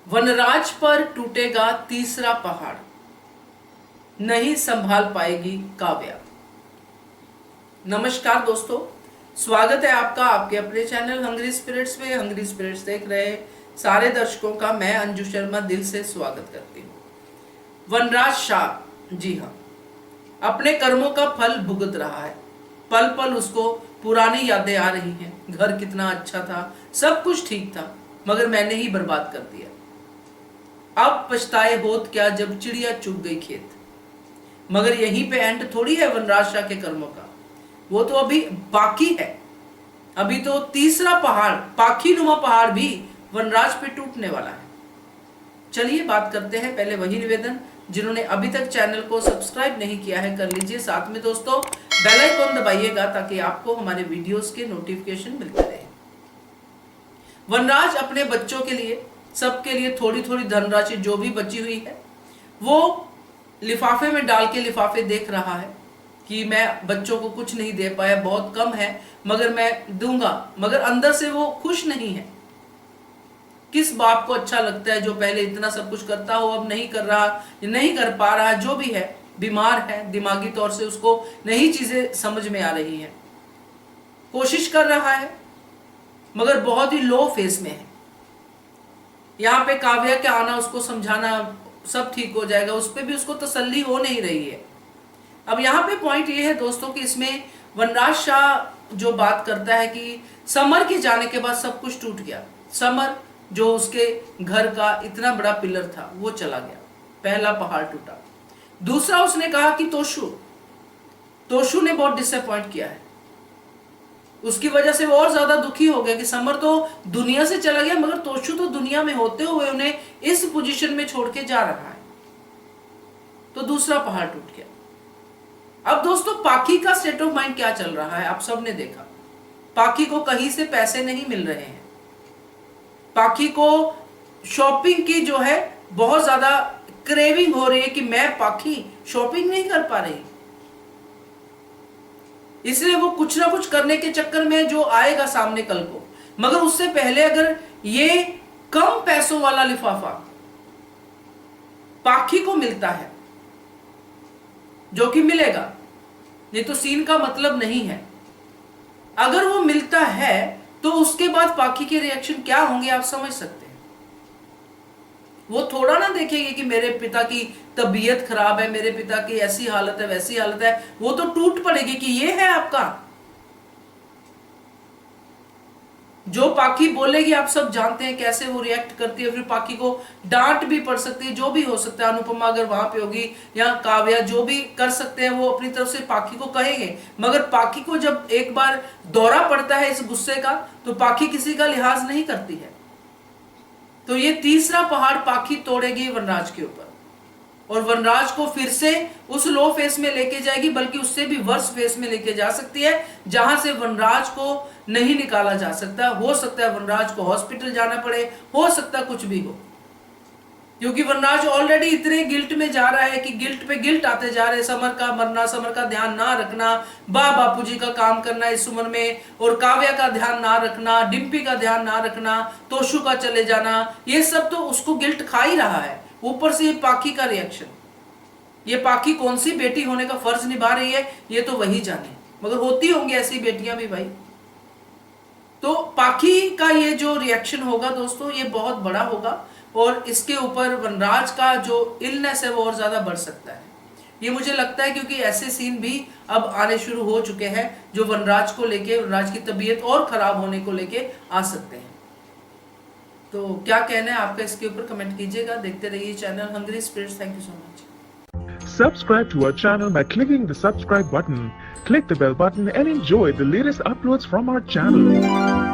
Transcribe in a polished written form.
वनराज पर टूटेगा तीसरा पहाड़, नहीं संभाल पाएगी काव्या। नमस्कार दोस्तों, स्वागत है आपका आपके अपने चैनल हंग्री स्पिरिट्स में। हंग्री स्पिरिट्स देख रहे सारे दर्शकों का मैं अंजू शर्मा दिल से स्वागत करती हूँ। वनराज शाह, जी हाँ, अपने कर्मों का फल भुगत रहा है। पल पल उसको पुरानी यादें आ रही हैं। घर कितना अच्छा था, सब कुछ ठीक था, मगर मैंने ही बर्बाद कर दिया। अब पछताए होत क्या जब चिड़िया चुग गई खेत। मगर यहीं पे एंड थोड़ी है वनराज शाह के कर्मों का, वो तो अभी बाकी है। अभी तो तीसरा पहाड़, पाखी नुमा पहाड़ भी वनराज पे टूटने वाला है। चलिए बात करते हैं। पहले वही निवेदन, जिन्होंने अभी तक चैनल को सब्सक्राइब नहीं किया है कर लीजिए। साथ में दोस्तों बेल आइकन दबाइएगा ताकि आपको हमारे वीडियोस के नोटिफिकेशन मिलते रहे। वनराज अपने बच्चों के लिए, सबके लिए थोड़ी थोड़ी धनराशि जो भी बची हुई है वो लिफाफे में डाल के लिफाफे देख रहा है कि मैं बच्चों को कुछ नहीं दे पाया, बहुत कम है, मगर मैं दूंगा। मगर अंदर से वो खुश नहीं है। किस बाप को अच्छा लगता है जो पहले इतना सब कुछ करता हो अब नहीं कर रहा, नहीं कर पा रहा, जो भी है, बीमार है, दिमागी तौर से उसको नई चीजें समझ में आ रही है, कोशिश कर रहा है मगर बहुत ही लो फेस में है। यहाँ पे काव्या के आना, उसको समझाना, सब ठीक हो जाएगा, उस पर भी उसको तसल्ली हो नहीं रही है। अब यहाँ पे पॉइंट ये है दोस्तों कि इसमें वनराज शाह जो बात करता है कि समर के जाने के बाद सब कुछ टूट गया। समर जो उसके घर का इतना बड़ा पिलर था वो चला गया, पहला पहाड़ टूटा। दूसरा उसने कहा कि तोशु ने बहुत डिसअपॉइंट किया है, उसकी वजह से वो और ज्यादा दुखी हो गया कि समर तो दुनिया से चला गया मगर तोशु तो दुनिया में होते हुए उन्हें इस पोजीशन में छोड़ के जा रहा है। तो दूसरा पहाड़ टूट गया। अब दोस्तों पाखी का स्टेट ऑफ माइंड क्या चल रहा है आप सबने देखा। पाखी को कहीं से पैसे नहीं मिल रहे हैं। पाखी को शॉपिंग की जो है बहुत ज्यादा क्रेविंग हो रही है कि मैं पाखी शॉपिंग नहीं कर पा रही, इसलिए वो कुछ ना कुछ करने के चक्कर में जो आएगा सामने कल को। मगर उससे पहले अगर ये कम पैसों वाला लिफाफा पाखी को मिलता है, जो कि मिलेगा, ये तो सीन का मतलब नहीं है, अगर वो मिलता है तो उसके बाद पाखी के रिएक्शन क्या होंगे आप समझ सकते हैं। वो थोड़ा ना देखेंगे कि मेरे पिता की तबीयत खराब है, मेरे पिता की ऐसी हालत है, वैसी हालत है, वो तो टूट पड़ेगी कि ये है आपका। जो पाखी बोलेगी आप सब जानते हैं कैसे वो रिएक्ट करती है। फिर पाखी को डांट भी पड़ सकती है, जो भी हो सकता है। अनुपमा अगर वहां पे होगी या काव्या, जो भी कर सकते हैं वो अपनी तरफ से पाखी को कहेंगे। मगर पाखी को जब एक बार दौरा पड़ता है इस गुस्से का तो पाखी किसी का लिहाज नहीं करती है। तो ये तीसरा पहाड़ पाखी तोड़ेगी वनराज के ऊपर, और वनराज को फिर से उस लो फेस में लेके जाएगी, बल्कि उससे भी वर्स फेस में लेके जा सकती है जहां से वनराज को नहीं निकाला जा सकता। हो सकता है वनराज को हॉस्पिटल जाना पड़े, हो सकता है कुछ भी हो, क्योंकि वनराज ऑलरेडी इतने गिल्ट में जा रहा है कि गिल्ट पे गिल्ट आते जा रहे। समर का मरना, समर का ध्यान ना रखना, बापूजी का काम करना इस उम्र में, और काव्या का ध्यान ना रखना, डिम्पी का ध्यान ना रखना, तोशु का चले जाना, ये सब तो उसको गिल्ट खा ही रहा है। ऊपर से ये पाखी का रिएक्शन, ये पाखी कौन सी बेटी होने का फर्ज निभा रही है ये तो वही जाने, मगर होती होंगी ऐसी बेटियां भी भाई। तो पाखी का ये जो रिएक्शन होगा दोस्तों ये बहुत बड़ा होगा, और इसके ऊपर वनराज का जो इलनेस है वो और ज्यादा बढ़ सकता है, ये मुझे लगता है, क्योंकि ऐसे सीन भी अब आने शुरू हो चुके हैं जो वनराज को लेके, वनराज की तबीयत और खराब होने को लेके आ सकते हैं। तो क्या कहना है आपका इसके ऊपर कमेंट कीजिएगा। देखते रहिए channel hungry spirits. Thank you so much. Subscribe to our channel by clicking the subscribe button. Click the bell button and enjoy the latest uploads from our channel.